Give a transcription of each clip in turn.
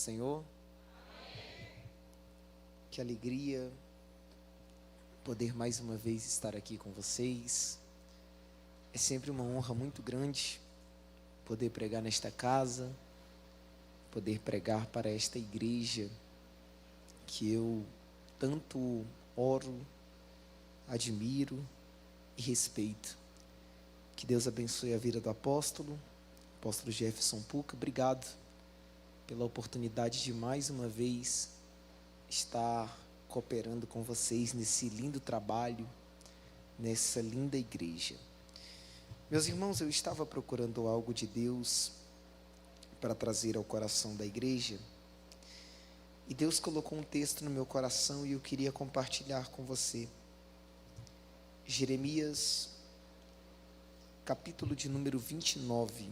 Senhor? Que alegria poder mais uma vez estar aqui com vocês. É sempre uma honra muito grande poder pregar nesta casa, poder pregar para esta igreja que eu tanto oro, admiro e respeito. Que Deus abençoe a vida do apóstolo Jefferson Puca. Obrigado pela oportunidade de mais uma vez estar cooperando com vocês nesse lindo trabalho, nessa linda igreja. Meus irmãos, eu estava procurando algo de Deus para trazer ao coração da igreja, e Deus colocou um texto no meu coração e eu queria compartilhar com você. Jeremias, capítulo de número 29.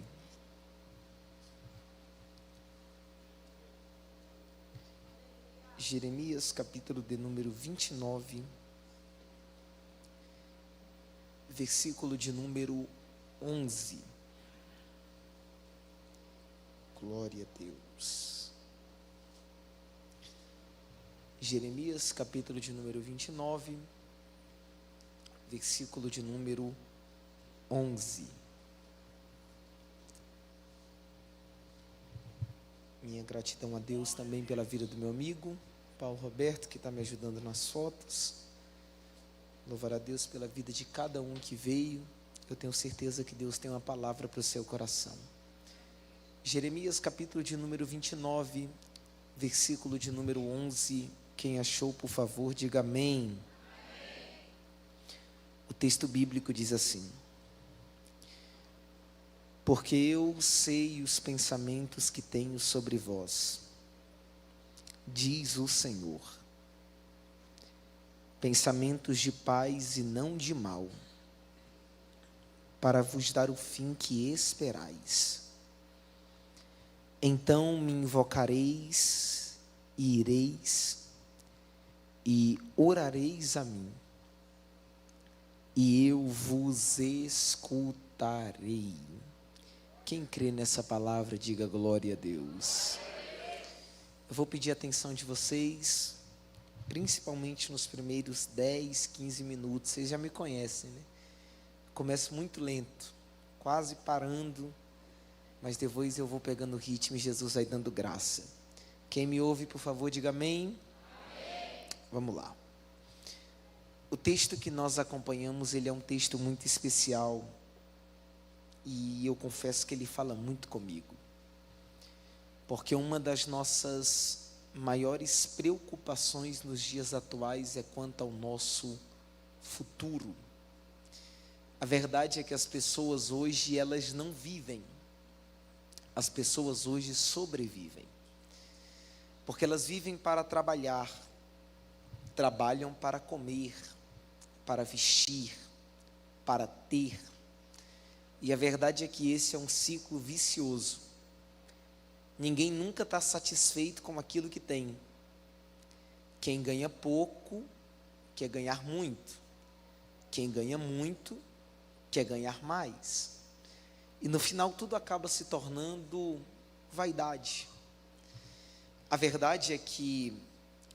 Jeremias, capítulo de número 29, versículo de número 11. Glória a Deus. Jeremias, capítulo de número 29, versículo de número 11. Minha gratidão a Deus também pela vida do meu amigo Paulo Roberto, que está me ajudando nas fotos. Louvar a Deus pela vida de cada um que veio. Eu tenho certeza que Deus tem uma palavra para o seu coração. Jeremias, capítulo de número 29, versículo de número 11. Quem achou, por favor, diga amém. O texto bíblico diz assim: porque eu sei os pensamentos que tenho sobre vós, diz o Senhor, pensamentos de paz e não de mal, para vos dar o fim que esperais. Então me invocareis e ireis e orareis a mim, e eu vos escutarei. Quem crê nessa palavra, diga glória a Deus. Eu vou pedir a atenção de vocês, principalmente nos primeiros 10, 15 minutos. Vocês já me conhecem, né? Começo muito lento, quase parando, mas depois eu vou pegando o ritmo e Jesus vai dando graça. Quem me ouve, por favor, diga amém. Amém. Vamos lá. O texto que nós acompanhamos, ele é um texto muito especial. E eu confesso que ele fala muito comigo, porque uma das nossas maiores preocupações nos dias atuais é quanto ao nosso futuro. A verdade é que as pessoas hoje, elas não vivem, as pessoas hoje sobrevivem, porque elas vivem para trabalhar, trabalham para comer, para vestir, para ter. E a verdade é que esse é um ciclo vicioso. Ninguém nunca está satisfeito com aquilo que tem. Quem ganha pouco quer ganhar muito. Quem ganha muito quer ganhar mais. E no final tudo acaba se tornando vaidade. A verdade é que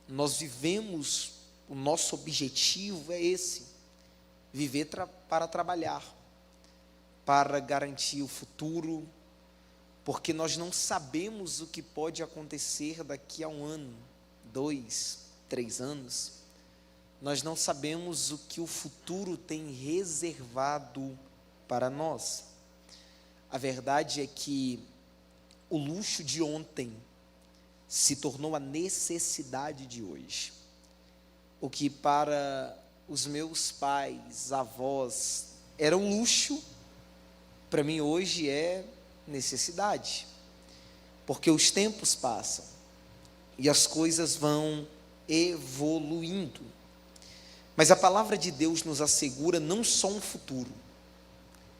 nós vivemos, o nosso objetivo é esse: viver para trabalhar, para garantir o futuro, porque nós não sabemos o que pode acontecer daqui a 1 ano, 2, 3 anos. Nós não sabemos o que o futuro tem reservado para nós. A verdade é que o luxo de ontem se tornou a necessidade de hoje. O que para os meus pais, avós, era um luxo, para mim hoje é necessidade, porque os tempos passam e as coisas vão evoluindo. Mas a palavra de Deus nos assegura não só um futuro,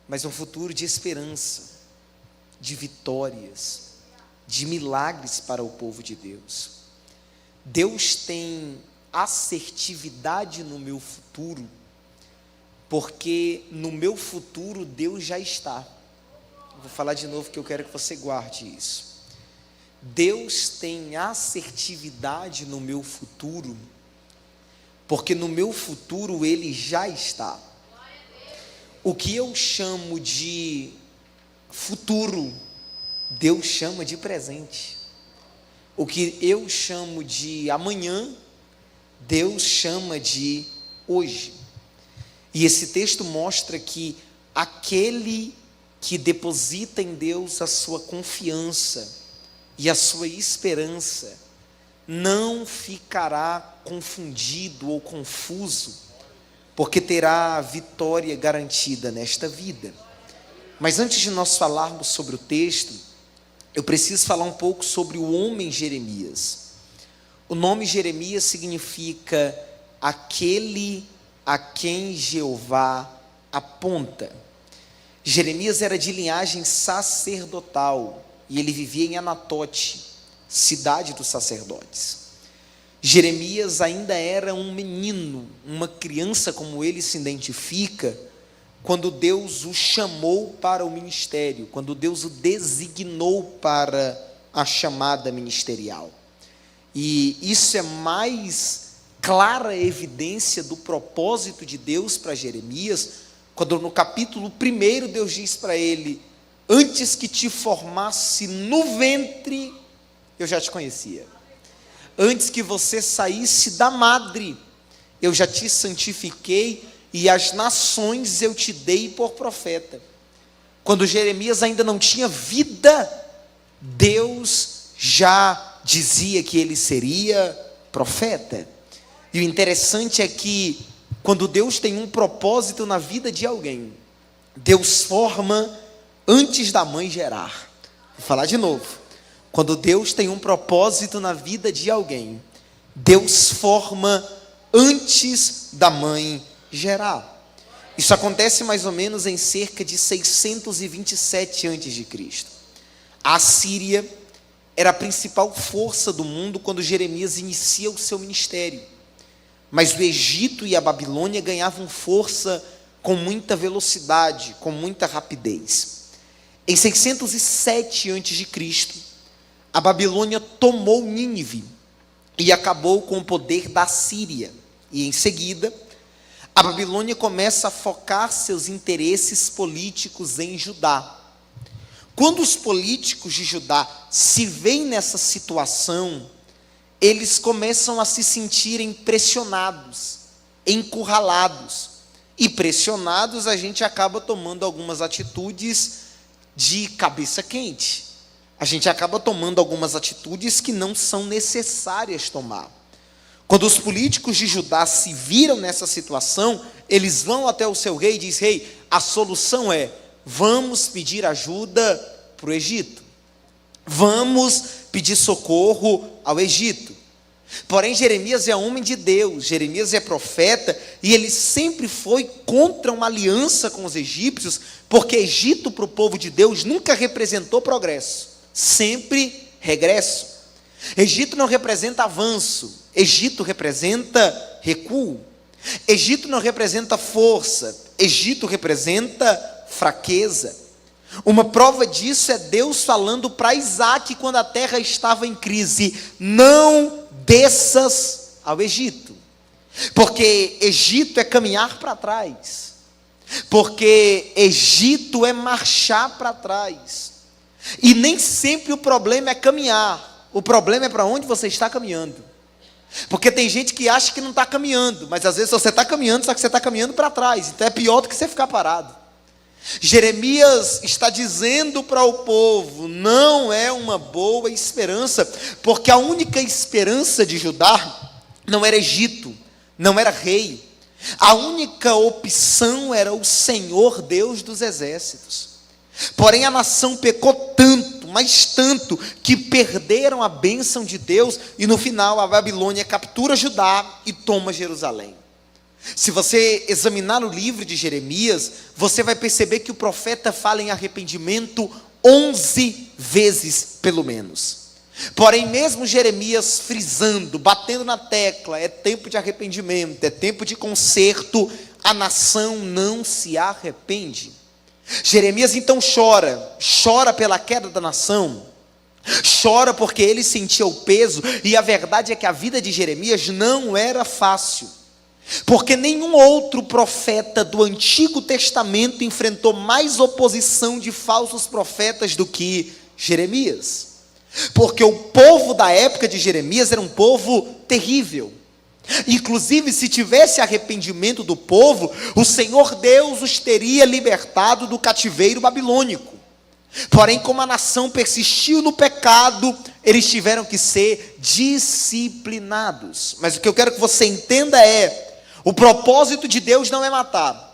mas um futuro de esperança, de vitórias, de milagres para o povo de Deus. Deus tem assertividade no meu futuro, porque no meu futuro Deus já está. Vou falar de novo que eu quero que você guarde isso. Deus tem assertividade no meu futuro, porque no meu futuro Ele já está. O que eu chamo de futuro, Deus chama de presente. O que eu chamo de amanhã, Deus chama de hoje. E esse texto mostra que aquele que deposita em Deus a sua confiança e a sua esperança, não ficará confundido ou confuso, porque terá a vitória garantida nesta vida. Mas antes de nós falarmos sobre o texto, eu preciso falar um pouco sobre o homem Jeremias. O nome Jeremias significa aquele a quem Jeová aponta. Jeremias era de linhagem sacerdotal e ele vivia em Anatote, cidade dos sacerdotes. Jeremias ainda era um menino, uma criança, como ele se identifica, quando Deus o chamou para o ministério, quando Deus o designou para a chamada ministerial. E isso é mais clara evidência do propósito de Deus para Jeremias, quando no capítulo 1 Deus diz para ele: antes que te formasse no ventre, eu já te conhecia. Antes que você saísse da madre, eu já te santifiquei, e as nações eu te dei por profeta. Quando Jeremias ainda não tinha vida, Deus já dizia que ele seria profeta. E o interessante é que, quando Deus tem um propósito na vida de alguém, Deus forma antes da mãe gerar. Vou falar de novo. Quando Deus tem um propósito na vida de alguém, Deus forma antes da mãe gerar. Isso acontece mais ou menos em cerca de 627 a.C. A Assíria era a principal força do mundo quando Jeremias inicia o seu ministério. Mas o Egito e a Babilônia ganhavam força com muita velocidade, com muita rapidez. Em 607 a.C., a Babilônia tomou Nínive e acabou com o poder da Síria. E em seguida, a Babilônia começa a focar seus interesses políticos em Judá. Quando os políticos de Judá se veem nessa situação, eles começam a se sentirem pressionados, encurralados. E pressionados, a gente acaba tomando algumas atitudes de cabeça quente. A gente acaba tomando algumas atitudes que não são necessárias tomar. Quando os políticos de Judá se viram nessa situação, eles vão até o seu rei e dizem: rei, a solução é, vamos pedir ajuda para o Egito. Vamos pedir socorro ao Egito. Porém, Jeremias é homem de Deus, Jeremias é profeta, e ele sempre foi contra uma aliança com os egípcios, porque Egito para o povo de Deus nunca representou progresso, sempre regresso. Egito não representa avanço, Egito representa recuo. Egito não representa força, Egito representa fraqueza. Uma prova disso é Deus falando para Isaac quando a terra estava em crise: não desças ao Egito, porque Egito é caminhar para trás, porque Egito é marchar para trás. E nem sempre o problema é caminhar, o problema é para onde você está caminhando. Porque tem gente que acha que não está caminhando, mas às vezes você está caminhando, só que você está caminhando para trás, então é pior do que você ficar parado. Jeremias está dizendo para o povo: não é uma boa esperança, porque a única esperança de Judá não era Egito, não era rei. A única opção era o Senhor Deus dos exércitos. Porém a nação pecou tanto, mas tanto, que perderam a bênção de Deus, e no final a Babilônia captura Judá e toma Jerusalém. Se você examinar o livro de Jeremias, você vai perceber que o profeta fala em arrependimento 11 vezes pelo menos. Porém, mesmo Jeremias frisando, batendo na tecla, é tempo de arrependimento, é tempo de conserto, a nação não se arrepende. Jeremias então chora pela queda da nação, Chora porque ele sentia o peso, e a verdade é que a vida de Jeremias não era fácil, porque nenhum outro profeta do Antigo Testamento enfrentou mais oposição de falsos profetas do que Jeremias, porque o povo da época de Jeremias era um povo terrível. Inclusive, se tivesse arrependimento do povo, o Senhor Deus os teria libertado do cativeiro babilônico. Porém, como a nação persistiu no pecado, eles tiveram que ser disciplinados. Mas o que eu quero que você entenda é: o propósito de Deus não é matar.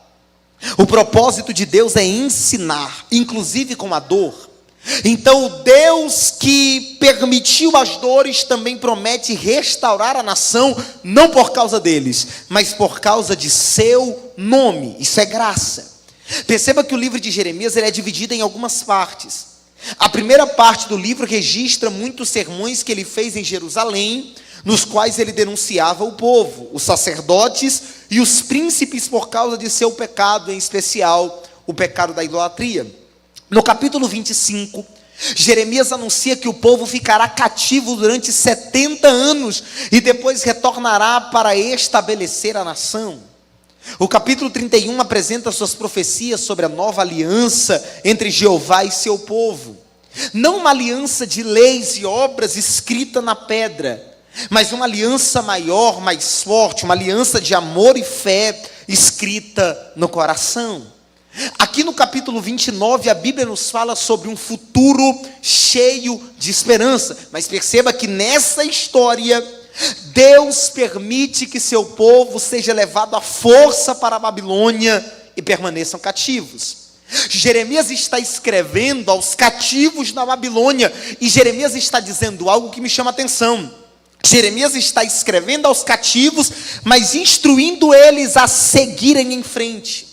O propósito de Deus é ensinar, inclusive com a dor. Então, o Deus que permitiu as dores também promete restaurar a nação, não por causa deles, mas por causa de seu nome. Isso é graça. Perceba que o livro de Jeremias ele é dividido em algumas partes. A primeira parte do livro registra muitos sermões que ele fez em Jerusalém, nos quais ele denunciava o povo, os sacerdotes e os príncipes por causa de seu pecado, em especial o pecado da idolatria. No capítulo 25, Jeremias anuncia que o povo ficará cativo durante 70 anos e depois retornará para estabelecer a nação. O capítulo 31 apresenta suas profecias sobre a nova aliança entre Jeová e seu povo. Não uma aliança de leis e obras escrita na pedra, mas uma aliança maior, mais forte, uma aliança de amor e fé escrita no coração. Aqui no capítulo 29, a Bíblia nos fala sobre um futuro cheio de esperança. Mas perceba que nessa história, Deus permite que seu povo seja levado à força para a Babilônia e permaneçam cativos. Jeremias está escrevendo aos cativos na Babilônia, e Jeremias está dizendo algo que me chama a atenção. Jeremias está escrevendo aos cativos, mas instruindo eles a seguirem em frente,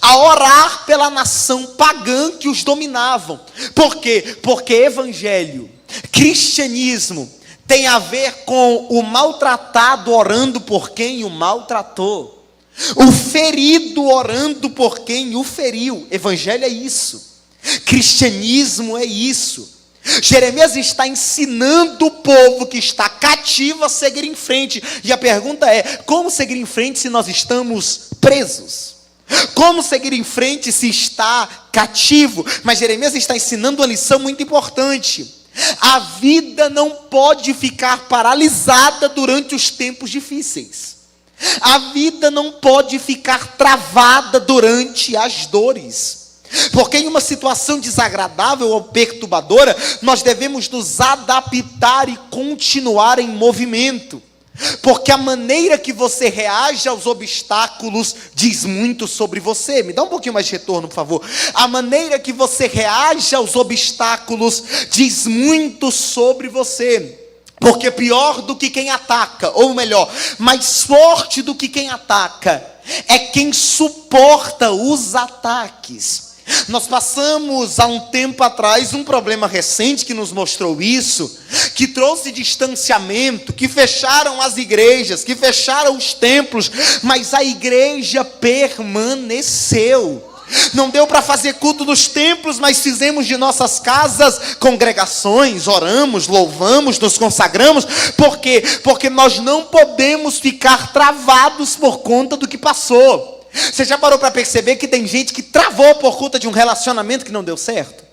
a orar pela nação pagã que os dominavam. Por quê? Porque evangelho, cristianismo, tem a ver com o maltratado orando por quem o maltratou, o ferido orando por quem o feriu. Evangelho é isso, cristianismo é isso. Jeremias está ensinando o povo que está cativo a seguir em frente. E a pergunta é: como seguir em frente se nós estamos presos? Como seguir em frente se está cativo? Mas Jeremias está ensinando uma lição muito importante. A vida não pode ficar paralisada durante os tempos difíceis. A vida não pode ficar travada durante as dores. Porque em uma situação desagradável ou perturbadora, nós devemos nos adaptar e continuar em movimento. Porque a maneira que você reage aos obstáculos diz muito sobre você. Me dá um pouquinho mais de retorno, por favor. A maneira que você reage aos obstáculos diz muito sobre você. Porque pior do que quem ataca, ou melhor, mais forte do que quem ataca, é quem suporta os ataques. Nós passamos há um tempo atrás um problema recente que nos mostrou isso, que trouxe distanciamento, que fecharam as igrejas, que fecharam os templos, mas a igreja permaneceu. Não deu para fazer culto nos templos, mas fizemos de nossas casas congregações, oramos, louvamos, nos consagramos. Por quê? Porque nós não podemos ficar travados por conta do que passou. Você já parou para perceber que tem gente que travou por conta de um relacionamento que não deu certo?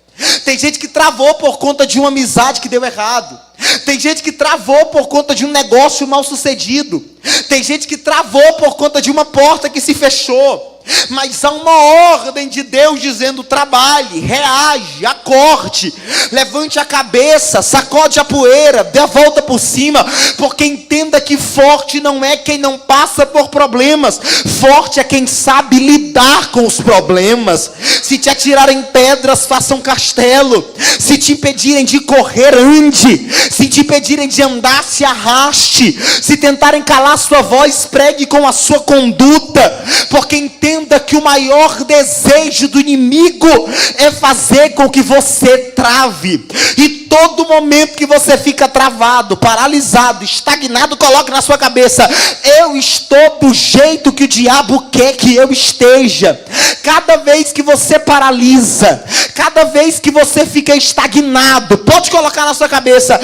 Tem gente que travou por conta de uma amizade que deu errado. Tem gente que travou por conta de um negócio mal sucedido. Tem gente que travou por conta de uma porta que se fechou. Mas há uma ordem de Deus dizendo: trabalhe, reage, acorde, levante a cabeça, sacode a poeira, dê a volta por cima, porque entenda que forte não é quem não passa por problemas, forte é quem sabe lidar com os problemas. Se te atirarem pedras, faça um castelo. Se te impedirem de correr, ande. Se te impedirem de andar, se arraste. Se tentarem calar sua voz, pregue com a sua conduta, porque entenda que o maior desejo do inimigo é fazer com que você trave. E todo momento que você fica travado, paralisado, estagnado, coloque na sua cabeça: eu estou do jeito que o diabo quer que eu esteja. Cada vez que você paralisa, cada vez que você fica estagnado, pode colocar na sua cabeça: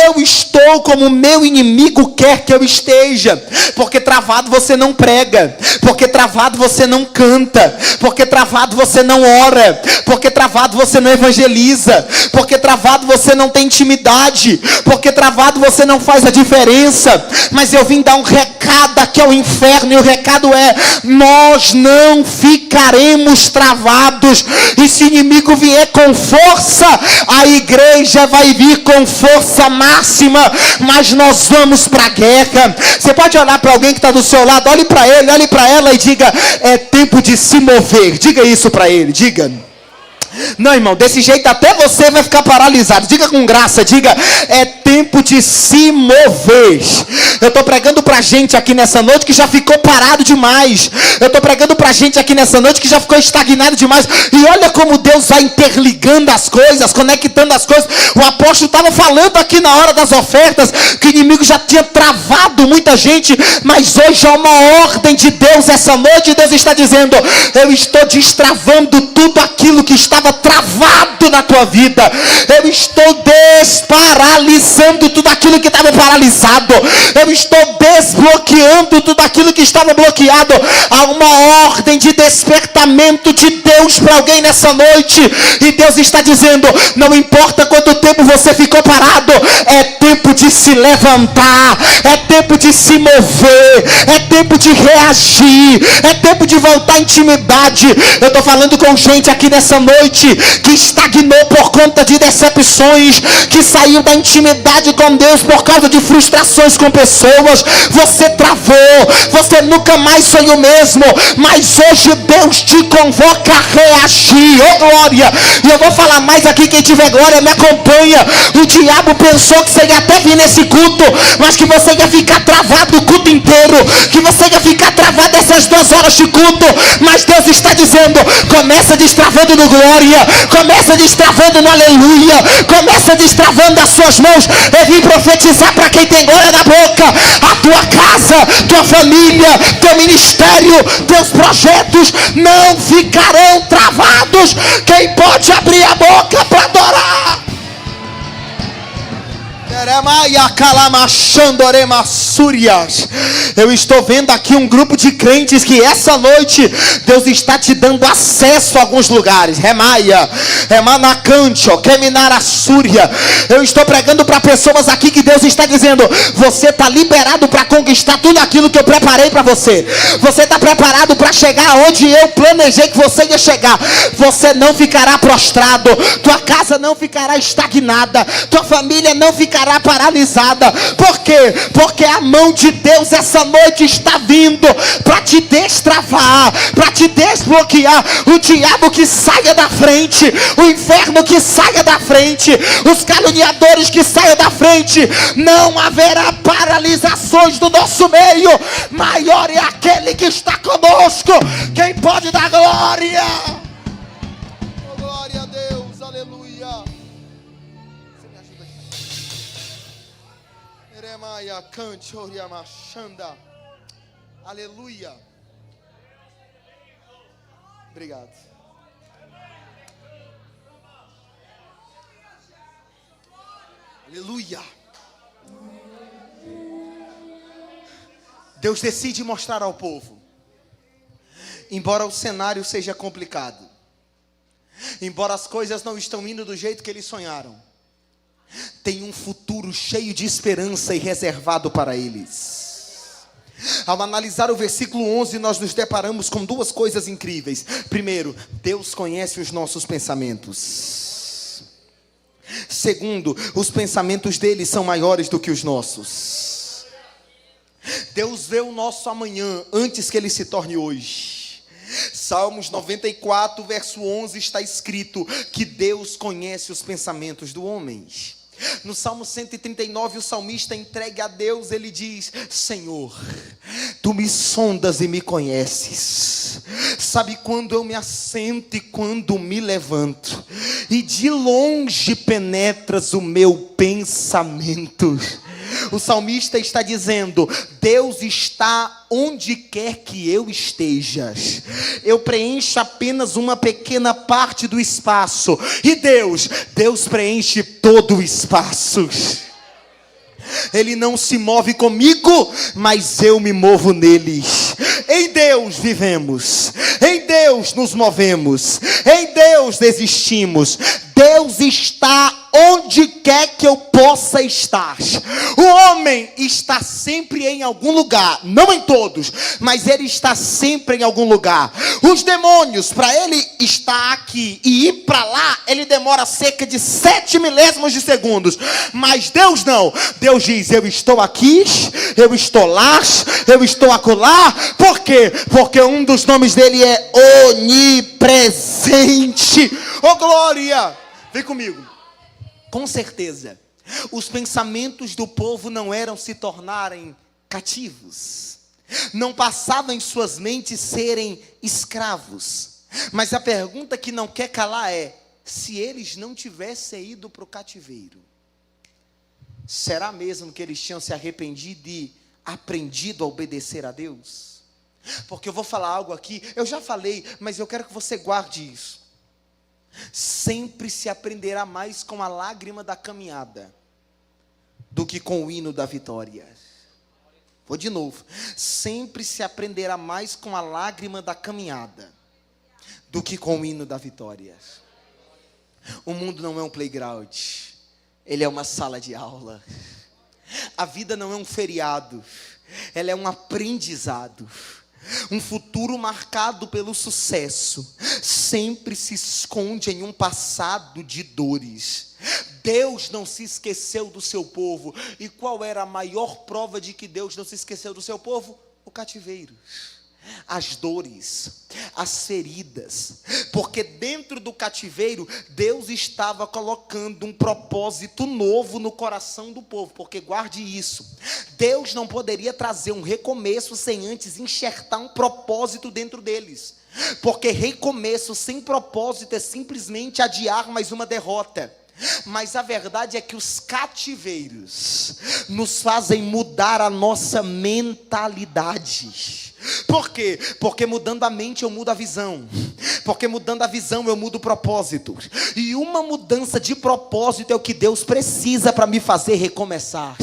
eu estou como o meu inimigo quer que eu esteja. Porque travado você não prega, porque travado você não canta, porque travado você não ora, porque travado você não evangeliza, porque travado você não tem intimidade, porque travado você não faz a diferença. Mas eu vim dar um recado aqui ao inferno, e o recado é: nós não ficaremos travados. E se o inimigo vier com força, a igreja vai vir com força máxima, mas nós vamos para a guerra. Você pode olhar para alguém que está do seu lado, olhe para ele, olhe para ela e diga: é tempo de se mover. Diga isso para ele, diga. Não, irmão, desse jeito até você vai ficar paralisado. Diga com graça, diga: é tempo de se mover. Eu estou pregando para gente aqui nessa noite que já ficou parado demais. Eu estou pregando para gente aqui nessa noite que já ficou estagnado demais. E olha como Deus vai interligando as coisas, conectando as coisas. O apóstolo estava falando aqui na hora das ofertas que o inimigo já tinha travado muita gente, mas hoje há uma ordem de Deus essa noite. Deus está dizendo: eu estou destravando tudo aquilo que estava travado na tua vida. Eu estou desparalisando tudo aquilo que estava paralisado. Eu estou desbloqueando tudo aquilo que estava bloqueado. Há uma ordem de despertamento de Deus para alguém nessa noite. E Deus está dizendo: não importa quanto tempo você ficou parado, é tempo de se levantar, é tempo de se mover, é tempo de reagir, é tempo de voltar à intimidade. Eu estou falando com gente aqui nessa noite que estagnou por conta de decepções, que saiu da intimidade com Deus por causa de frustrações com pessoas. Você travou, você nunca mais foi o mesmo, mas hoje Deus te convoca a reagir. Oh glória! E eu vou falar mais aqui, quem tiver glória me acompanha. O diabo pensou que você ia até vir nesse culto, mas que você ia ficar travado o culto inteiro, que você ia ficar travado essas 2 horas de culto. Mas Deus está dizendo: começa destravando no glória, começa destravando no aleluia, começa destravando as suas mãos. Eu vim profetizar para quem tem glória na boca: a tua casa, tua família, teu ministério, teus projetos não ficarão travados. Quem pode abrir a boca para adorar? Eu estou vendo aqui um grupo de crentes que essa noite Deus está te dando acesso a alguns lugares. Eu estou pregando para pessoas aqui que Deus está dizendo: você está liberado para conquistar tudo aquilo que eu preparei para você. Você está preparado para chegar onde eu planejei que você ia chegar. Você não ficará prostrado, tua casa não ficará estagnada, tua família não ficará paralisada. Por quê? Porque a mão de Deus essa noite está vindo para te destravar, para te desbloquear. O diabo que saia da frente, o inferno que saia da frente, os caluniadores que saiam da frente. Não haverá paralisações do nosso meio. Maior é aquele que está conosco. Quem pode dar glória? Oh, glória a Deus, aleluia. Você me ajuda aqui? Eremaia, cante, oriamachanda. Aleluia. Obrigado. Aleluia. Deus decide mostrar ao povo: embora o cenário seja complicado, embora as coisas não estão indo do jeito que eles sonharam, tem um futuro cheio de esperança e reservado para eles. Ao analisar o versículo 11, nós nos deparamos com 2 coisas incríveis. Primeiro, Deus conhece os nossos pensamentos. Segundo, os pensamentos dele são maiores do que os nossos. Deus vê o nosso amanhã antes que ele se torne hoje. Salmos 94, verso 11 está escrito que Deus conhece os pensamentos do homem. No Salmo 139, o salmista entregue a Deus, ele diz: Senhor, tu me sondas e me conheces, sabe quando eu me assento e quando me levanto, e de longe penetras o meu pensamento. O salmista está dizendo: Deus está onde quer que eu esteja. Eu preencho apenas uma pequena parte do espaço, e Deus preenche todo o espaço. Ele não se move comigo, mas eu me movo nele. Em Deus vivemos, em Deus nos movemos, em Deus existimos. Deus está onde quer que eu possa estar. O homem está sempre em algum lugar, não em todos, mas ele está sempre em algum lugar. Os demônios, para ele estar aqui e ir para lá, ele demora cerca de 7 milésimos de segundos. Mas Deus não. Deus diz: eu estou aqui, eu estou lá, eu estou acolá. Por quê? Porque um dos nomes dele é onipresente. Oh glória! Vem comigo. Com certeza, os pensamentos do povo não eram se tornarem cativos, não passavam em suas mentes serem escravos. Mas a pergunta que não quer calar é: se eles não tivessem ido para o cativeiro, será mesmo que eles tinham se arrependido e aprendido a obedecer a Deus? Porque eu vou falar algo aqui, eu já falei, mas eu quero que você guarde isso. Sempre se aprenderá mais com a lágrima da caminhada do que com o hino da vitória. Vou de novo. Sempre se aprenderá mais com a lágrima da caminhada do que com o hino da vitória. O mundo não é um playground, ele é uma sala de aula. A vida não é um feriado, ela é um aprendizado. Um futuro marcado pelo sucesso sempre se esconde em um passado de dores. Deus não se esqueceu do seu povo. E qual era a maior prova de que Deus não se esqueceu do seu povo? O cativeiro, as dores, as feridas. Porque dentro do cativeiro, Deus estava colocando um propósito novo no coração do povo. Porque guarde isso, Deus não poderia trazer um recomeço sem antes enxertar um propósito dentro deles. Porque recomeço sem propósito é simplesmente adiar mais uma derrota. Mas a verdade é que os cativeiros nos fazem mudar a nossa mentalidade. Por quê? Porque mudando a mente eu mudo a visão. Porque mudando a visão eu mudo o propósito. E uma mudança de propósito é o que Deus precisa para me fazer recomeçar.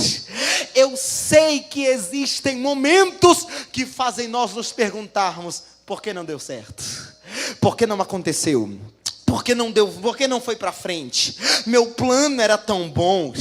Eu sei que existem momentos que fazem nós nos perguntarmos: por que não deu certo? Por que não aconteceu? Por que não deu? Por que não foi para frente? Meu plano era tão bom,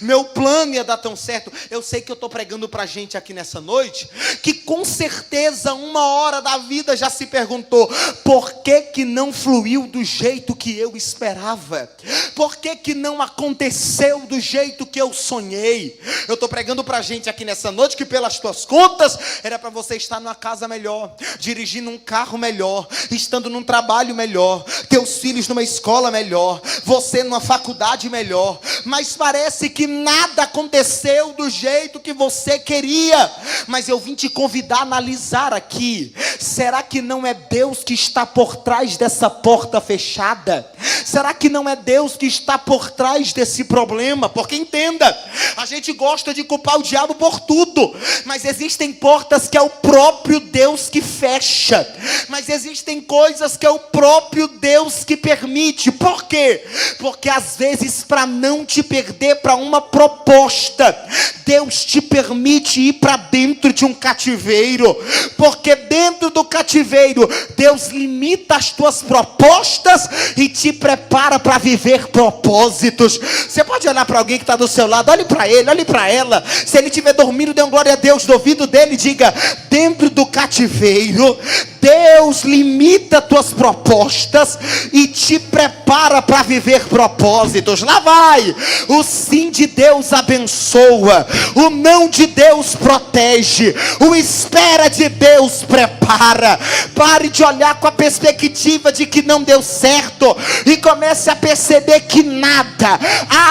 meu plano ia dar tão certo. Eu sei que eu estou pregando para gente aqui nessa noite que com certeza uma hora da vida já se perguntou: por que não fluiu do jeito que eu esperava? Por que não aconteceu do jeito que eu sonhei? Eu estou pregando para gente aqui nessa noite que pelas tuas contas era para você estar numa casa melhor, dirigindo um carro melhor, estando num trabalho melhor, teus filhos numa escola melhor, você numa faculdade melhor. Mas parece que nada aconteceu do jeito que você queria. Mas eu vim te convidar a analisar aqui: será que não é Deus que está por trás dessa porta fechada? Será que não é Deus que está por trás desse problema? Porque entenda, a gente gosta de culpar o diabo por tudo, mas existem portas que é o próprio Deus que fecha. Mas existem coisas que é o próprio Deus que permite. Por quê? Porque às vezes, para não te perder para uma proposta, Deus te permite ir para dentro de um cativeiro. Porque dentro do cativeiro, Deus limita as tuas propostas e te prepara para viver propósitos. Você pode olhar para alguém que está do seu lado, olhe para ele, olhe para ela. Se ele estiver dormindo, dê uma glória a Deus no ouvido dele e diga: dentro do cativeiro, Deus limita tuas propostas e te prepara para viver propósitos. Lá vai. O sim de Deus abençoa, o não de Deus protege, o espera de Deus prepara. agora. Pare de olhar com a perspectiva de que não deu certo e comece a perceber que nada,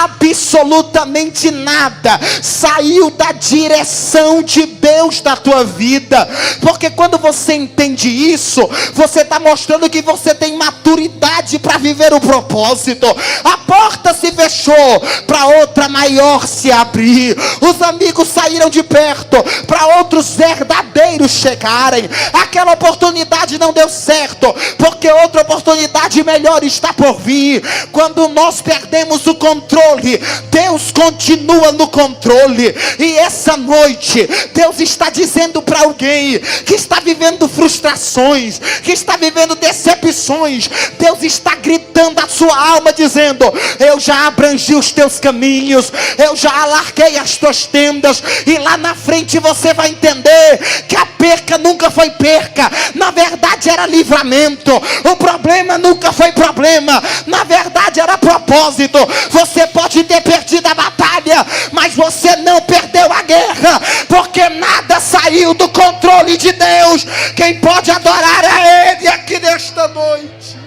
absolutamente nada, saiu da direção de Deus da tua vida. Porque quando você entende isso, você está mostrando que você tem maturidade para viver o propósito. A porta se fechou para outra maior se abrir. Os amigos saíram de perto para outros verdadeiros chegarem. Aquela oportunidade não deu certo, porque outra oportunidade melhor está por vir. Quando nós perdemos o controle, Deus continua no controle. E essa noite Deus está dizendo para alguém que está vivendo frustrações, que está vivendo decepções, Deus está gritando a sua alma dizendo: eu já abrangi os teus caminhos, eu já alarguei as tuas tendas, e lá na frente você vai entender que a perca nunca foi perca, na verdade era livramento. O problema nunca foi problema, na verdade era propósito. Você pode ter perdido a batalha, mas você não perdeu a guerra, porque nada saiu do controle de Deus. Quem pode adorar a Ele aqui nesta noite?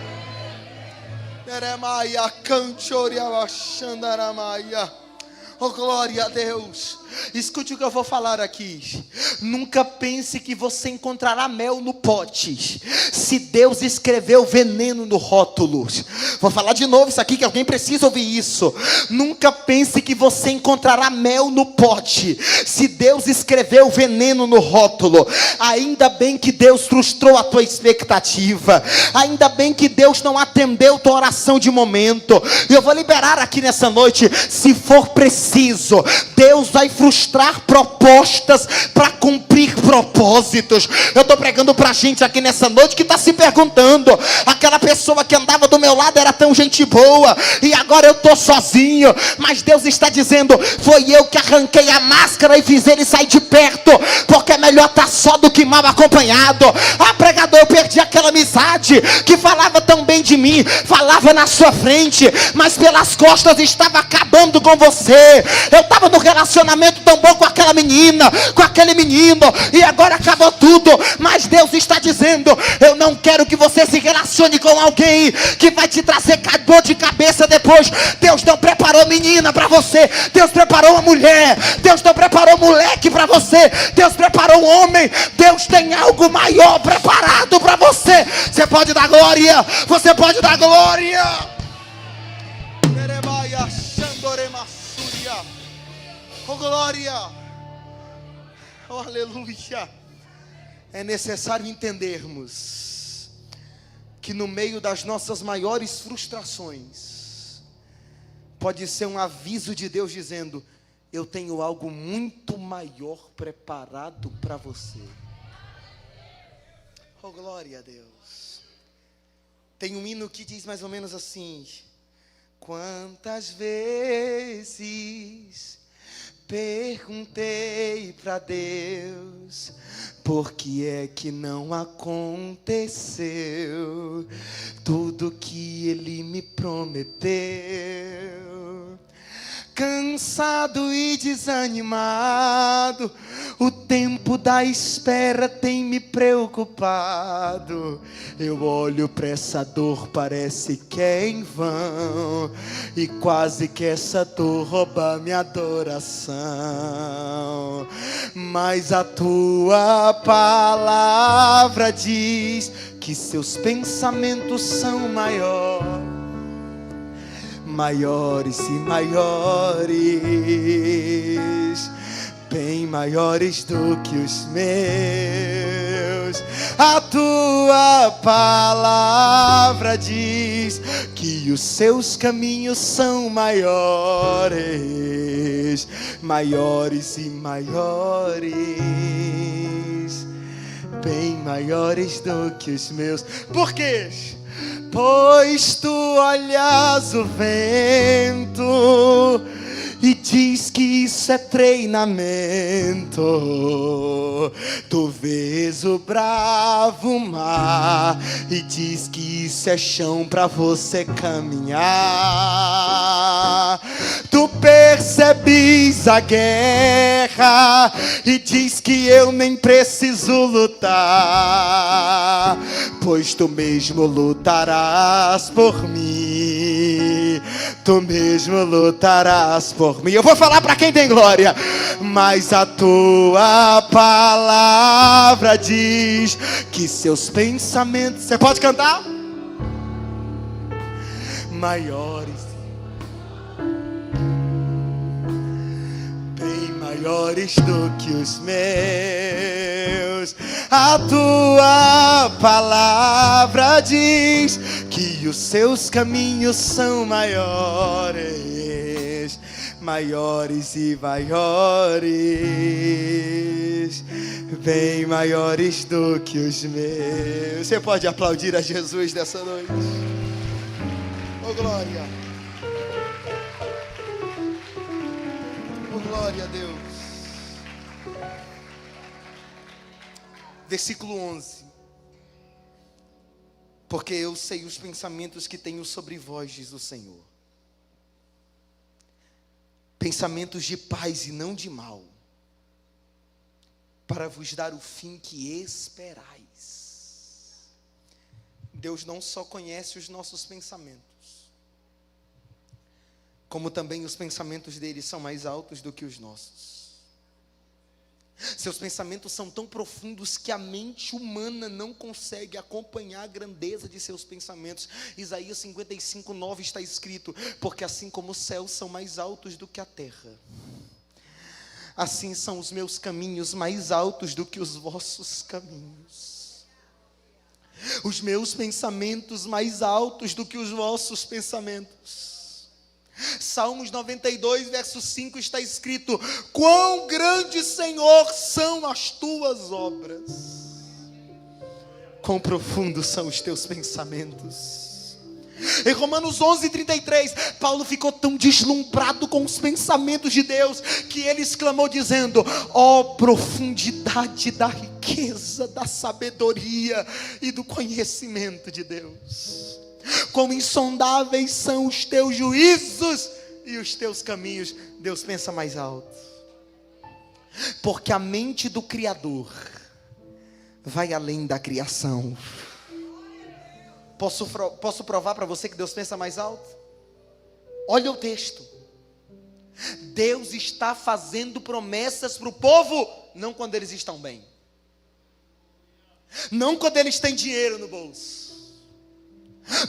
Oh, glória a Deus. Escute o que eu vou falar aqui. Nunca pense que você encontrará mel no pote, se Deus escreveu veneno no rótulo. Vou falar de novo isso aqui, que alguém precisa ouvir isso. Nunca pense que você encontrará mel no pote, se Deus escreveu veneno no rótulo. Ainda bem que Deus frustrou a tua expectativa. Ainda bem que Deus não atendeu tua oração de momento. E eu vou liberar aqui nessa noite, se for preciso, Deus vai frustrar propostas para cumprir propósitos. Eu estou pregando para gente aqui nessa noite que está se perguntando: aquela pessoa que andava do meu lado era tão gente boa, e agora eu estou sozinho. Mas Deus está dizendo: foi eu que arranquei a máscara e fiz ele sair de perto, porque é melhor estar só do que mal acompanhado. Ah, pregador, eu perdi aquela amizade que falava tão bem de mim, falava na sua frente, mas pelas costas estava acabando com você. Eu estava no relacionamento tão bom com aquela menina, com aquele menino, e agora acabou tudo. Mas Deus está dizendo: eu não quero que você se relacione com alguém que vai te trazer dor de cabeça depois. Deus não preparou menina para você, Deus preparou uma mulher. Deus não preparou moleque para você, Deus preparou um homem. Deus tem algo maior preparado para você. Você pode dar glória, você pode dar glória. Oh, glória. Oh, aleluia. É necessário entendermos que no meio das nossas maiores frustrações, pode ser um aviso de Deus dizendo: eu tenho algo muito maior preparado para você. Oh, glória a Deus. Tem um hino que diz mais ou menos assim: quantas vezes perguntei para Deus, por que é que não aconteceu tudo que Ele me prometeu? Cansado e desanimado, o tempo da espera tem me preocupado. Eu olho pra essa dor, parece que é em vão, e quase que essa dor rouba minha adoração. Mas a tua palavra diz que seus pensamentos são maiores e maiores, bem maiores do que os meus. A tua palavra diz que os seus caminhos são maiores, maiores e maiores, bem maiores do que os meus. Por quê? Pois tu olhas o vento e diz que isso é treinamento. Tu vês o bravo mar e diz que isso é chão pra você caminhar. Tu percebes a guerra e diz que eu nem preciso lutar, pois tu mesmo lutarás por mim. Tu mesmo lutarás por mim. Eu vou falar para quem tem glória. Mas a tua palavra diz que seus pensamentos... Você pode cantar? Maiores, bem maiores do que os meus. A tua palavra diz que os seus caminhos são maiores, maiores e maiores, bem maiores do que os meus. Você pode aplaudir a Jesus dessa noite? Oh glória! Oh glória a Deus! Versículo 11. Porque eu sei os pensamentos que tenho sobre vós, diz o Senhor. Pensamentos de paz e não de mal, para vos dar o fim que esperais. Deus não só conhece os nossos pensamentos, como também os pensamentos dele são mais altos do que os nossos. Seus pensamentos são tão profundos que a mente humana não consegue acompanhar a grandeza de seus pensamentos. Isaías 55:9 está escrito: porque assim como os céus são mais altos do que a terra, assim são os meus caminhos mais altos do que os vossos caminhos, os meus pensamentos mais altos do que os vossos pensamentos. Salmos 92, verso 5 está escrito: quão grande, Senhor, são as tuas obras, quão profundos são os teus pensamentos. Em Romanos 11:33, Paulo ficou tão deslumbrado com os pensamentos de Deus, que ele exclamou dizendo: ó profundidade da riqueza, da sabedoria e do conhecimento de Deus. Quão insondáveis são os teus juízos e os teus caminhos. Deus pensa mais alto, porque a mente do Criador vai além da criação. Posso provar para você que Deus pensa mais alto? Olha o texto. Deus está fazendo promessas para o povo, não quando eles estão bem, não quando eles têm dinheiro no bolso,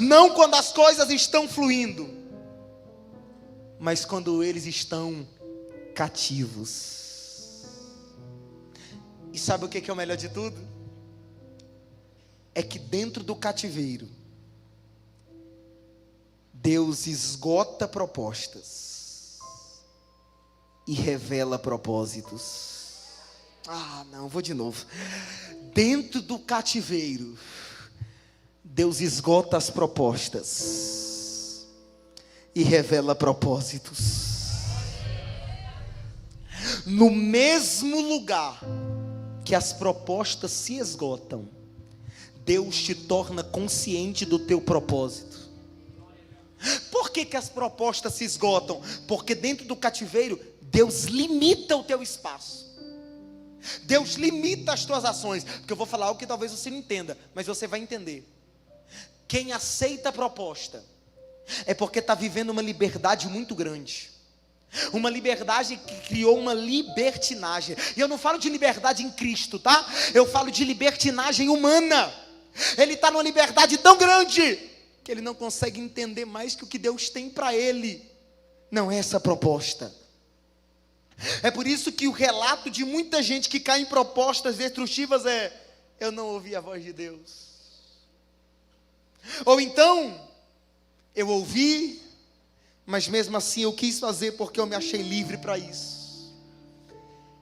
não quando as coisas estão fluindo, mas quando eles estão cativos. E sabe o que é o melhor de tudo? É que dentro do cativeiro, Deus esgota propostas e revela propósitos. Não, vou de novo. Dentro do cativeiro, Deus esgota as propostas e revela propósitos. No mesmo lugar que as propostas se esgotam, Deus te torna consciente do teu propósito. Por que as propostas se esgotam? Porque dentro do cativeiro, Deus limita o teu espaço. Deus limita as tuas ações. Porque eu vou falar algo que talvez você não entenda, mas você vai entender. Quem aceita a proposta é porque está vivendo uma liberdade muito grande, uma liberdade que criou uma libertinagem. E eu não falo de liberdade em Cristo, tá? Eu falo de libertinagem humana. Ele está numa liberdade tão grande que ele não consegue entender mais que o que Deus tem para ele não é essa proposta. É por isso que o relato de muita gente que cai em propostas destrutivas é: eu não ouvi a voz de Deus. Ou então, eu ouvi, mas mesmo assim eu quis fazer porque eu me achei livre para isso.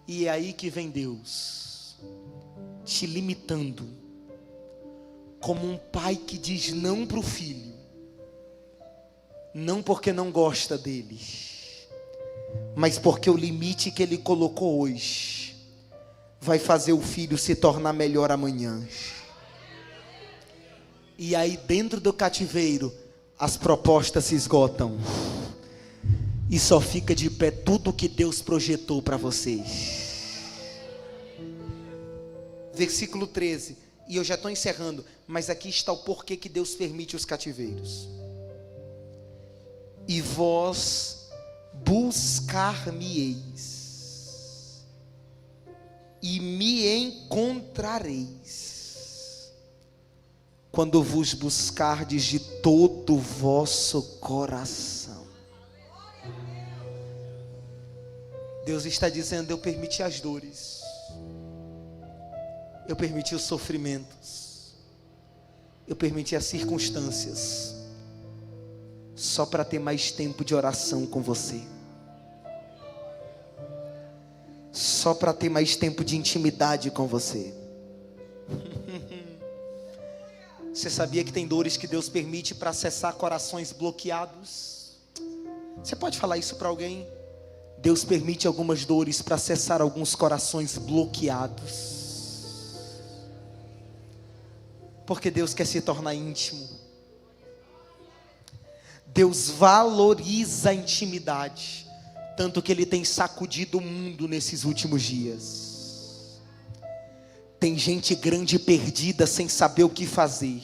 E é aí que vem Deus te limitando, como um pai que diz não para o filho, não porque não gosta dele, mas porque o limite que ele colocou hoje vai fazer o filho se tornar melhor amanhã. E aí dentro do cativeiro as propostas se esgotam e só fica de pé tudo que Deus projetou para vocês. Versículo 13, e eu já estou encerrando, mas aqui está o porquê que Deus permite os cativeiros. E vós buscar-me-eis, e me encontrareis, quando vos buscardes de todo o vosso coração. Deus está dizendo: eu permiti as dores, eu permiti os sofrimentos, eu permiti as circunstâncias, só para ter mais tempo de oração com você, só para ter mais tempo de intimidade com você. Você sabia que tem dores que Deus permite para acessar corações bloqueados? Você pode falar isso para alguém? Deus permite algumas dores para acessar alguns corações bloqueados, porque Deus quer se tornar íntimo. Deus valoriza a intimidade, tanto que Ele tem sacudido o mundo nesses últimos dias. Tem gente grande perdida sem saber o que fazer.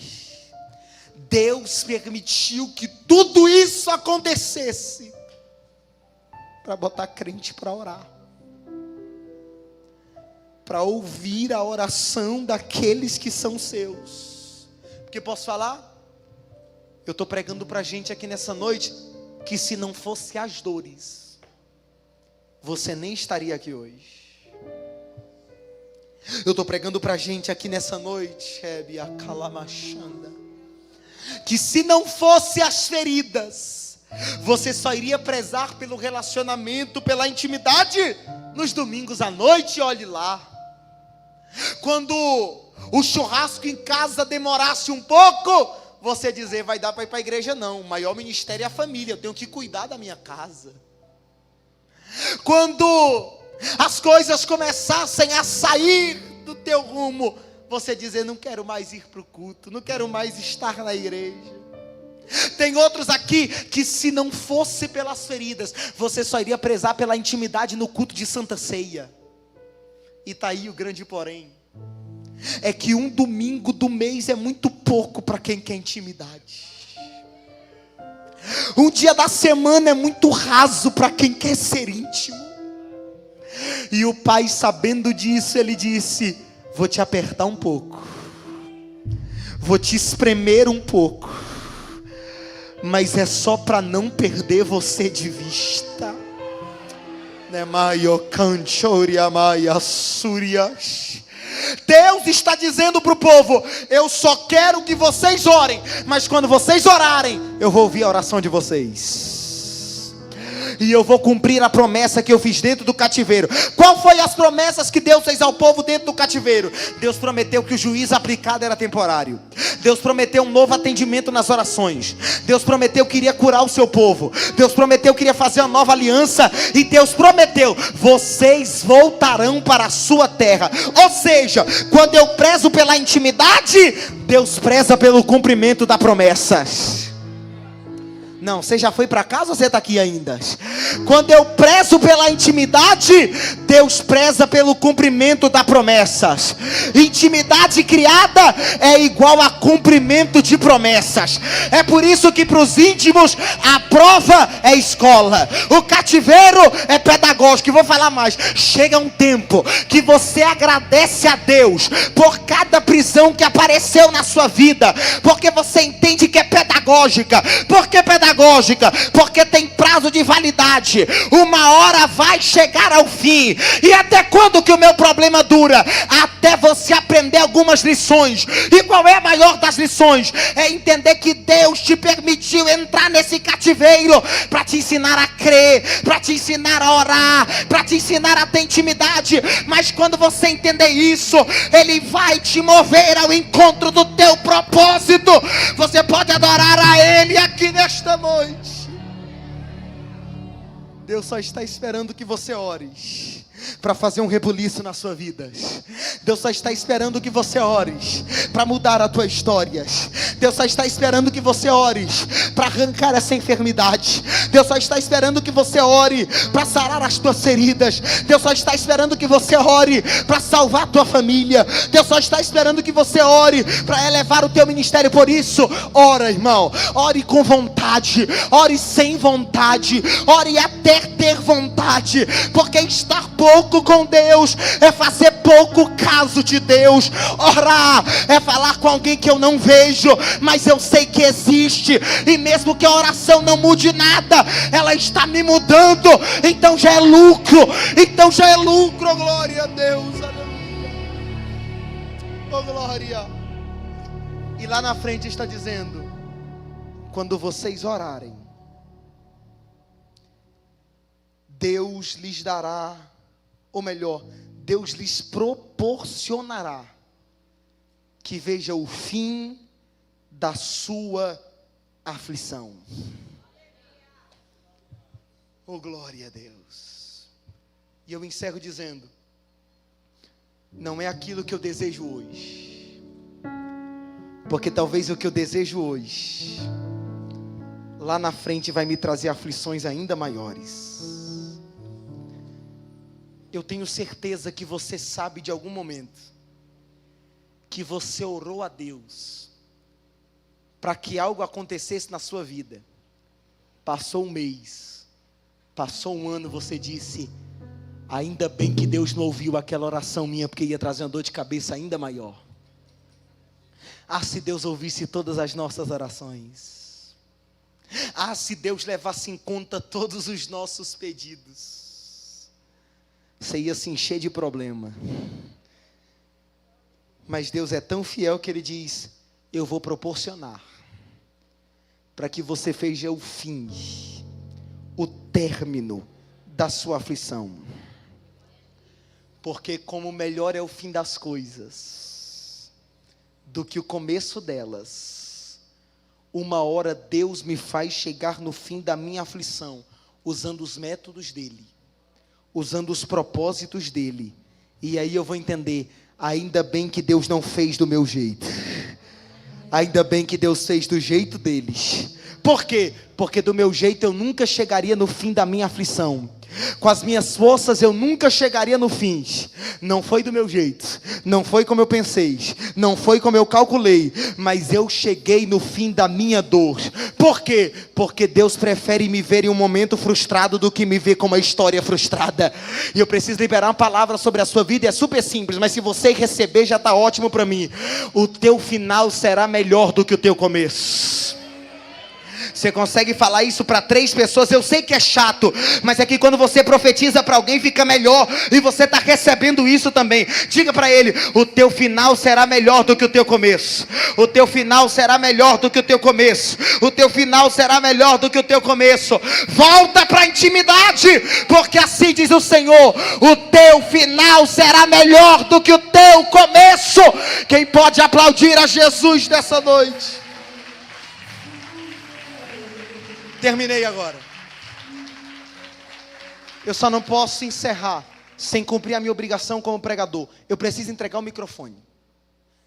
Deus permitiu que tudo isso acontecesse para botar crente para orar, para ouvir a oração daqueles que são seus. Porque posso falar? Eu estou pregando para a gente aqui nessa noite que se não fosse as dores, você nem estaria aqui hoje. Eu estou pregando para a gente aqui nessa noite, que se não fosse as feridas, você só iria prezar pelo relacionamento, pela intimidade nos domingos à noite. Olhe lá, quando o churrasco em casa demorasse um pouco, você dizer: vai dar para ir para a igreja? Não, o maior ministério é a família, eu tenho que cuidar da minha casa. Quando as coisas começassem a sair do teu rumo, você dizer: não quero mais ir para o culto, não quero mais estar na igreja. Tem outros aqui que se não fosse pelas feridas, você só iria prezar pela intimidade no culto de Santa Ceia. E está aí o grande porém, é que um domingo do mês é muito pouco para quem quer intimidade. Um dia da semana é muito raso para quem quer ser íntimo. E o pai, sabendo disso, ele disse: vou te apertar um pouco, vou te espremer um pouco, mas é só para não perder você de vista. Deus está dizendo para o povo: eu só quero que vocês orem, mas quando vocês orarem, eu vou ouvir a oração de vocês, e eu vou cumprir a promessa que eu fiz dentro do cativeiro. Qual foi as promessas que Deus fez ao povo dentro do cativeiro? Deus prometeu que o juízo aplicado era temporário. Deus prometeu um novo atendimento nas orações. Deus prometeu que iria curar o seu povo. Deus prometeu que iria fazer uma nova aliança. E Deus prometeu: vocês voltarão para a sua terra. Ou seja, quando eu prezo pela intimidade, Deus preza pelo cumprimento da promessa. Não, você já foi para casa ou você está aqui ainda? Quando eu prezo pela intimidade, Deus preza pelo cumprimento da promessas. Intimidade criada é igual a cumprimento de promessas. É por isso que para os íntimos a prova é escola, o cativeiro é pedagógico. E vou falar mais: chega um tempo que você agradece a Deus por cada prisão que apareceu na sua vida, porque você entende que é pedagógica. Por que pedagógica? Porque tem prazo de validade. Uma hora vai chegar ao fim. E até quando que o meu problema dura? Até você aprender algumas lições. E qual é a maior das lições? É entender que Deus te permitiu entrar nesse cativeiro para te ensinar a crer, para te ensinar a orar, para te ensinar a ter intimidade. Mas quando você entender isso, Ele vai te mover ao encontro do teu propósito. Você pode adorar a Ele aqui nesta noite. Deus só está esperando que você ores para fazer um rebuliço na sua vida. Deus só está esperando que você ores para mudar a tua história. Deus só está esperando que você ores para arrancar essa enfermidade. Deus só está esperando que você ore para sarar as tuas feridas. Deus só está esperando que você ore para salvar a tua família. Deus só está esperando que você ore para elevar o teu ministério. Por isso, ora, irmão, ore com vontade, ore sem vontade, ore até ter vontade, porque estar pouco com Deus é fazer pouco caso de Deus. Orar é falar com alguém que eu não vejo, mas eu sei que existe, e mesmo que a oração não mude nada, ela está me mudando, então já é lucro, oh, glória a Deus, aleluia, oh glória. E lá na frente está dizendo: quando vocês orarem, Deus lhes dará, ou melhor, Deus lhes proporcionará que veja o fim da sua aflição. Oh, glória a Deus. E eu encerro dizendo: não é aquilo que eu desejo hoje, porque talvez o que eu desejo hoje, lá na frente vai me trazer aflições ainda maiores. Eu tenho certeza que você sabe de algum momento que você orou a Deus para que algo acontecesse na sua vida. Passou um mês, passou um ano, você disse: ainda bem que Deus não ouviu aquela oração minha, porque ia trazer uma dor de cabeça ainda maior. Ah, se Deus ouvisse todas as nossas orações. Ah, se Deus levasse em conta todos os nossos pedidos. Você ia se encher de problema. Mas Deus é tão fiel que Ele diz: eu vou proporcionar para que você veja o fim, o término da sua aflição. Porque como melhor é o fim das coisas do que o começo delas, uma hora Deus me faz chegar no fim da minha aflição, usando os métodos dEle, usando os propósitos dEle. E aí eu vou entender: ainda bem que Deus não fez do meu jeito, ainda bem que Deus fez do jeito deles. Por quê? Porque do meu jeito eu nunca chegaria no fim da minha aflição. Com as minhas forças eu nunca chegaria no fim. Não foi do meu jeito, não foi como eu pensei, não foi como eu calculei, mas eu cheguei no fim da minha dor. Por quê? Porque Deus prefere me ver em um momento frustrado do que me ver com uma história frustrada. E eu preciso liberar uma palavra sobre a sua vida. É super simples, mas se você receber já está ótimo para mim. O teu final será melhor do que o teu começo. Você consegue falar isso para 3 pessoas? Eu sei que é chato, mas é que quando você profetiza para alguém fica melhor, e você está recebendo isso também. Diga para ele: o teu final será melhor do que o teu começo. O teu final será melhor do que o teu começo. O teu final será melhor do que o teu começo. Volta para a intimidade, porque assim diz o Senhor: o teu final será melhor do que o teu começo. Quem pode aplaudir a Jesus nessa noite? Terminei agora. Eu só não posso encerrar sem cumprir a minha obrigação como pregador. Eu preciso entregar o microfone.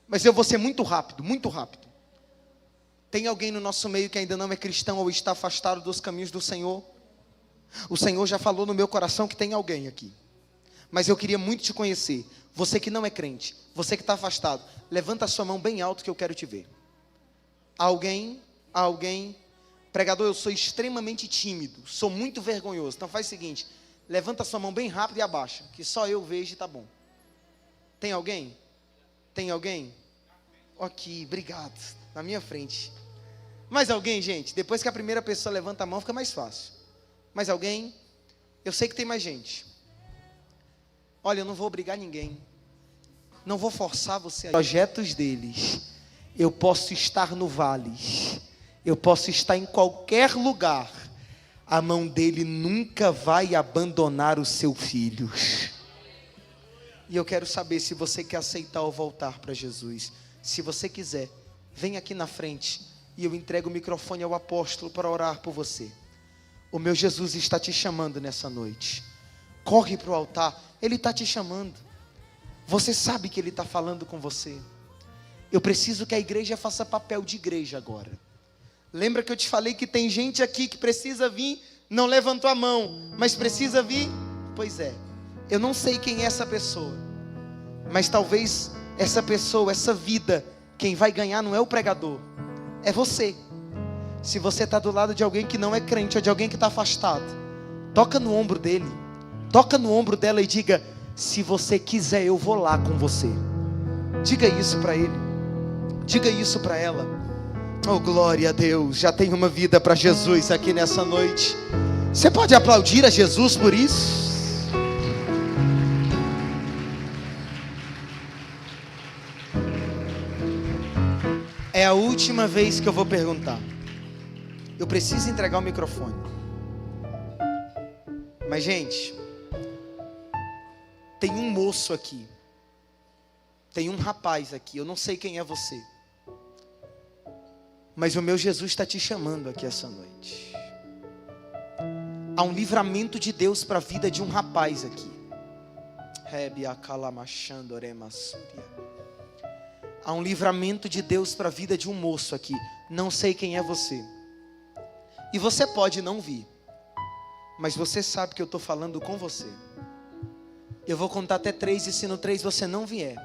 Mas eu vou ser muito rápido, muito rápido. Tem alguém no nosso meio que ainda não é cristão ou está afastado dos caminhos do Senhor? O Senhor já falou no meu coração que tem alguém aqui. Mas eu queria muito te conhecer. Você que não é crente, você que está afastado, levanta a sua mão bem alto que eu quero te ver. Alguém? Pregador, eu sou extremamente tímido, sou muito vergonhoso. Então faz o seguinte: levanta a sua mão bem rápido e abaixa, que só eu vejo e tá bom. Tem alguém? Tem alguém? Ok, obrigado. Na minha frente. Mais alguém, gente? Depois que a primeira pessoa levanta a mão fica mais fácil. Mais alguém? Eu sei que tem mais gente. Olha, eu não vou obrigar ninguém, não vou forçar você a projetos deles. Eu posso estar no vale, eu posso estar em qualquer lugar, a mão dele nunca vai abandonar o seu filho. E eu quero saber se você quer aceitar ou voltar para Jesus. Se você quiser, vem aqui na frente e eu entrego o microfone ao apóstolo para orar por você. O meu Jesus está te chamando nessa noite. Corre para o altar, Ele está te chamando. Você sabe que Ele está falando com você. Eu preciso que a igreja faça papel de igreja agora. Lembra que eu te falei que tem gente aqui que precisa vir, não levantou a mão, mas precisa vir? Pois é, eu não sei quem é essa pessoa, mas talvez essa pessoa, essa vida, quem vai ganhar não é o pregador, é você. Se você está do lado de alguém que não é crente, ou de alguém que está afastado, toca no ombro dele, toca no ombro dela e diga: se você quiser, eu vou lá com você. Diga isso para ele, diga isso para ela. Oh, glória a Deus, já tem uma vida para Jesus aqui nessa noite. Você pode aplaudir a Jesus por isso? É a última vez que eu vou perguntar. Eu preciso entregar o microfone. Mas, gente, tem um moço aqui, tem um rapaz aqui, eu não sei quem é você, mas o meu Jesus está te chamando aqui essa noite. Há um livramento de Deus para a vida de um rapaz aqui. Há um livramento de Deus para a vida de um moço aqui. Não sei quem é você. E você pode não vir, mas você sabe que eu estou falando com você. Eu vou contar até 3 e se no 3 você não vier,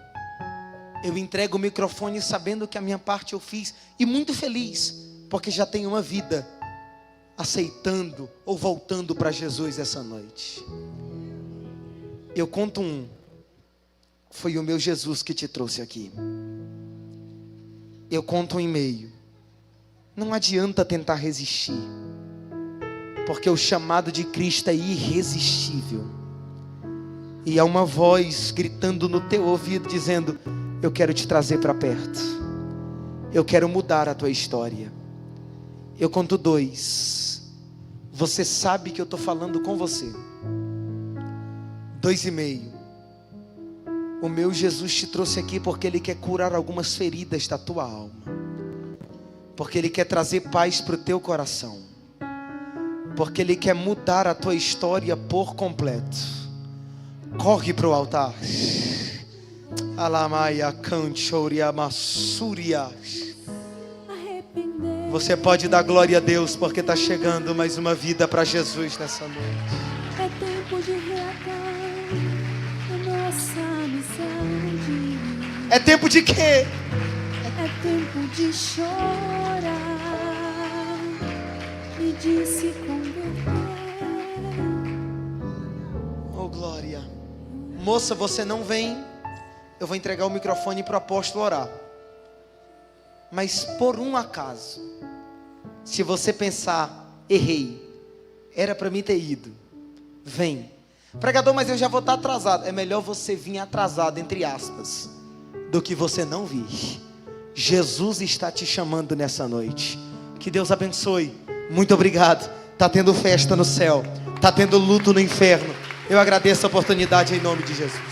eu entrego o microfone sabendo que a minha parte eu fiz. E muito feliz, porque já tem uma vida aceitando ou voltando para Jesus essa noite. Eu conto 1. Foi o meu Jesus que te trouxe aqui. Eu conto 1,5. Não adianta tentar resistir, porque o chamado de Cristo é irresistível. E há uma voz gritando no teu ouvido dizendo: eu quero te trazer para perto. Eu quero mudar a tua história. Eu conto 2. Você sabe que eu estou falando com você. 2,5. O meu Jesus te trouxe aqui porque Ele quer curar algumas feridas da tua alma, porque Ele quer trazer paz para o teu coração, porque Ele quer mudar a tua história por completo. Corre para o altar. Alamaya canchoria massúria. Você pode dar glória a Deus, porque está chegando mais uma vida para Jesus nessa noite. É tempo de reatar a nossa amizade. É tempo de quê? É tempo de chorar e de se converter. Oh, glória. Moça, você não vem. Eu vou entregar o microfone para o apóstolo orar. Mas por um acaso, se você pensar: errei, era para mim ter ido, vem. Pregador, mas eu já vou estar atrasado. É melhor você vir atrasado, entre aspas, do que você não vir. Jesus está te chamando nessa noite. Que Deus abençoe. Muito obrigado. Está tendo festa no céu, está tendo luto no inferno. Eu agradeço a oportunidade em nome de Jesus.